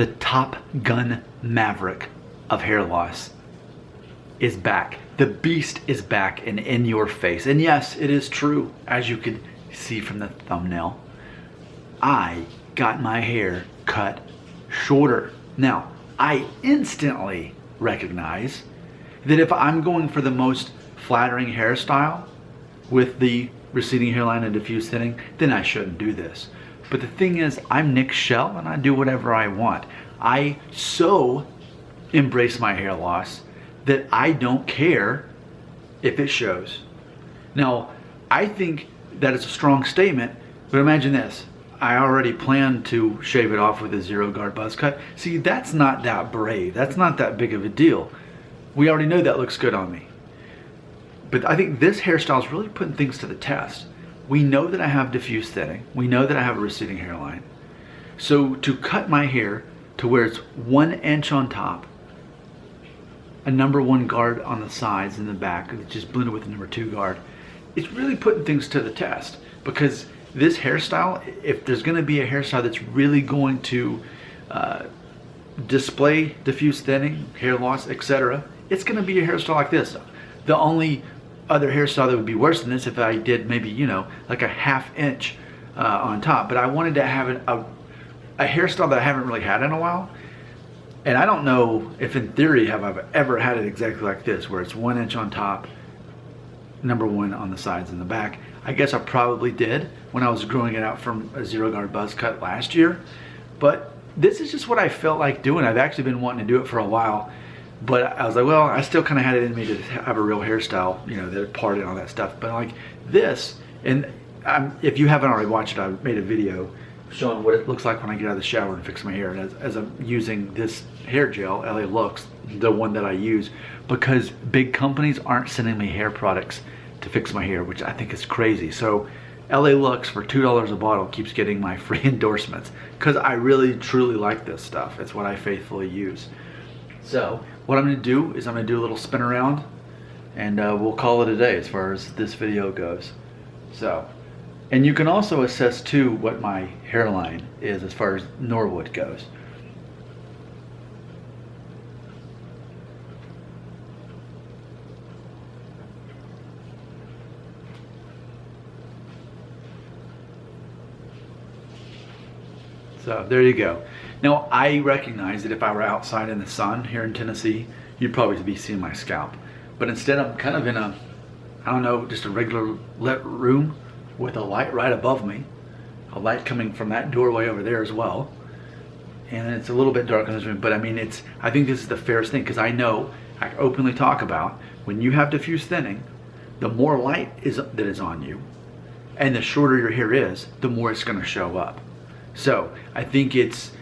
The Top Gun Maverick of hair loss is back. The beast is back and in your face. And yes, it is true, as you could see from the thumbnail, I got my hair cut shorter. Now, I instantly recognize that if I'm going for the most flattering hairstyle with the receding hairline and diffuse thinning, then I shouldn't do this. But the thing is, I'm Nick Shell and I do whatever I want. I so embrace my hair loss that I don't care if it shows. Now, I think that is a strong statement, but imagine this. I already planned to shave it off with a zero guard buzz cut. See, that's not that brave. That's not that big of a deal. We already know that looks good on me. But I think this hairstyle is really putting things to the test. We know that I have diffuse thinning. We know that I have a receding hairline. So to cut my hair to where it's 1 inch on top, a number 1 guard on the sides and the back, just blended with the number 2 guard, it's really putting things to the test. Because this hairstyle, if there's gonna be a hairstyle that's really going to display diffuse thinning, hair loss, etc., it's gonna be a hairstyle like this. The only other hairstyle that would be worse than this if I did maybe, you know, like a 1/2 inch on top. But I wanted to have a hairstyle that I haven't really had in a while. And I don't know if in theory have I ever had it exactly like this, where it's 1 inch on top, number 1 on the sides and the back. I guess I probably did when I was growing it out from a zero guard buzz cut last year. But this is just what I felt like doing. I've actually been wanting to do it for a while. But I was like, well, I still kind of had it in me to have a real hairstyle, you know, that part and all that stuff. But like this, and if you haven't already watched it, I made a video showing what it looks like when I get out of the shower and fix my hair. And as I'm using this hair gel, LA Looks, the one that I use, because big companies aren't sending me hair products to fix my hair, which I think is crazy. So LA Looks for $2 a bottle keeps getting my free endorsements because I really truly like this stuff. It's what I faithfully use. So what I'm going to do is I'm going to do a little spin around and we'll call it a day as far as this video goes. So, and you can also assess too what my hairline is as far as Norwood goes. So there you go. Now I recognize that if I were outside in the sun here in Tennessee, you'd probably be seeing my scalp. But instead I'm kind of in a, I don't know, just a regular lit room with a light right above me. A light coming from that doorway over there as well. And it's a little bit dark in this room, but I mean, I think this is the fairest thing because I know, I openly talk about, when you have diffuse thinning, the more light that is on you and the shorter your hair is, the more it's gonna show up. So I think it's,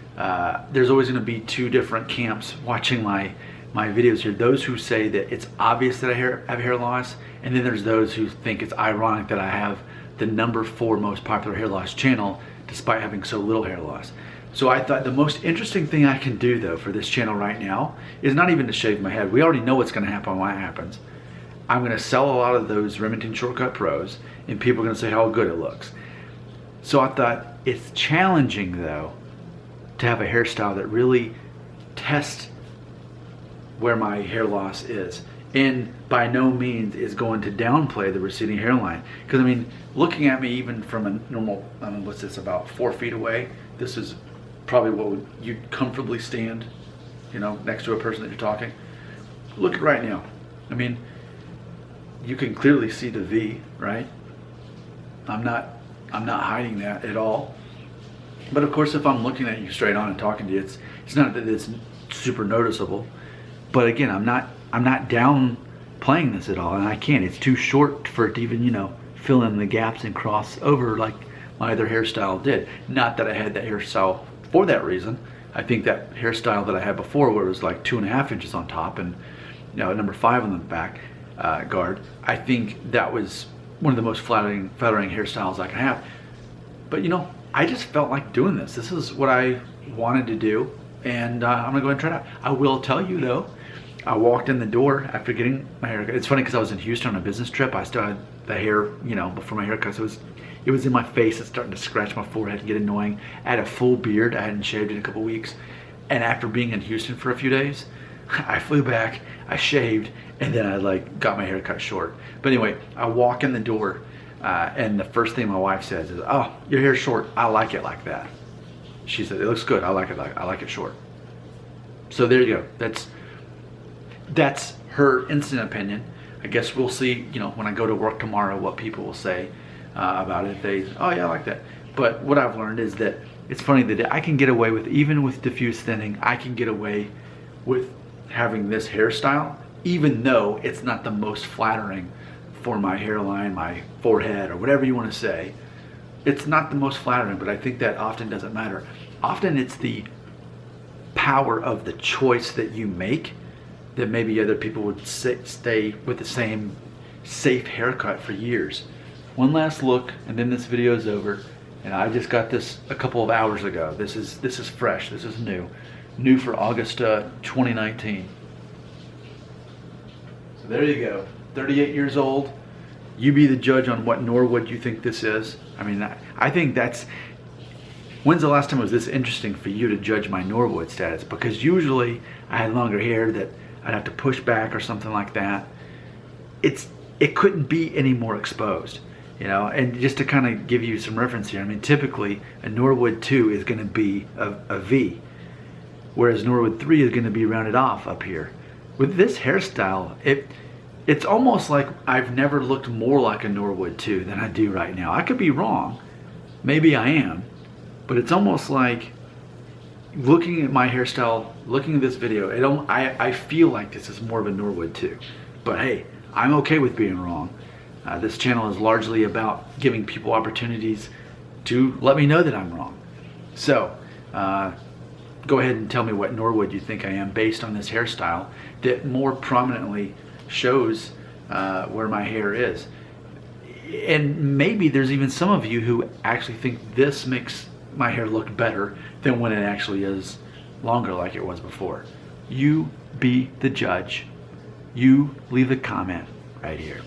there's always going to be two different camps watching my videos here. Those who say that it's obvious that I have hair loss, and then there's those who think it's ironic that I have the number 4 most popular hair loss channel despite having so little hair loss. So I thought the most interesting thing I can do though for this channel right now is not even to shave my head. We already know what's going to happen when that happens. I'm going to sell a lot of those Remington Shortcut Pros and people are going to say how good it looks. So I thought it's challenging though to have a hairstyle that really tests where my hair loss is, and by no means is going to downplay the receding hairline. Because I mean, looking at me even from a normal, I mean, what's this, about 4 feet away, this is probably what you'd comfortably stand, you know, next to a person that you're talking. Look at right now. I mean, you can clearly see the V, right? I'm not hiding that at all. But of course, if I'm looking at you straight on and talking to you, it's not that it's super noticeable. But again, I'm not downplaying this at all, and I can't. It's too short for it to even, you know, fill in the gaps and cross over like my other hairstyle did. Not that I had that hairstyle for that reason. I think that hairstyle that I had before, where it was like 2.5 inches on top and, you know, number 5 on the back guard, I think that was one of the most flattering hairstyles I can have. But you know, I just felt like doing this. This is what I wanted to do, and I'm gonna go ahead and try it out. I will tell you though, I walked in the door after getting my haircut. It's funny because I was in Houston on a business trip. I still had the hair, you know, before my haircut, so it was in my face. It's starting to scratch my forehead and get annoying. I had a full beard. I hadn't shaved in a couple weeks. And after being in Houston for a few days, I flew back, I shaved, and then I like got my hair cut short. But anyway, I walk in the door, and the first thing my wife says is, "Oh, your hair's short. I like it like that." She said, "It looks good. I like it short." So there you go. That's her instant opinion. I guess we'll see, you know, when I go to work tomorrow, what people will say about it. If they, "Oh yeah, I like that." But what I've learned is that it's funny that I can get away with, even with diffuse thinning, I can get away with having this hairstyle, even though it's not the most flattering for my hairline, my forehead, or whatever you want to say. It's not the most flattering, but I think that often doesn't matter. Often it's the power of the choice that you make that maybe other people would stay with the same safe haircut for years. One last look, and then this video is over. And I just got this a couple of hours ago. This is fresh. This is new for August 2019. So there you go. 38 years old. You be the judge on what Norwood you think this is. I mean, I think that's. When's the last time it was this interesting for you to judge my Norwood status? Because usually I had longer hair that I'd have to push back or something like that. It couldn't be any more exposed, you know. And just to kind of give you some reference here, I mean, typically a Norwood 2 is going to be a V, whereas Norwood 3 is going to be rounded off up here. With this hairstyle, it's almost like I've never looked more like a Norwood 2 than I do right now. I could be wrong, maybe I am, but it's almost like looking at my hairstyle, looking at this video, I feel like this is more of a Norwood 2. But hey, I'm okay with being wrong. This channel is largely about giving people opportunities to let me know that I'm wrong. So go ahead and tell me what Norwood you think I am based on this hairstyle that more prominently shows where my hair is. And maybe there's even some of you who actually think this makes my hair look better than when it actually is longer like it was before. You be the judge. You leave the comment right here.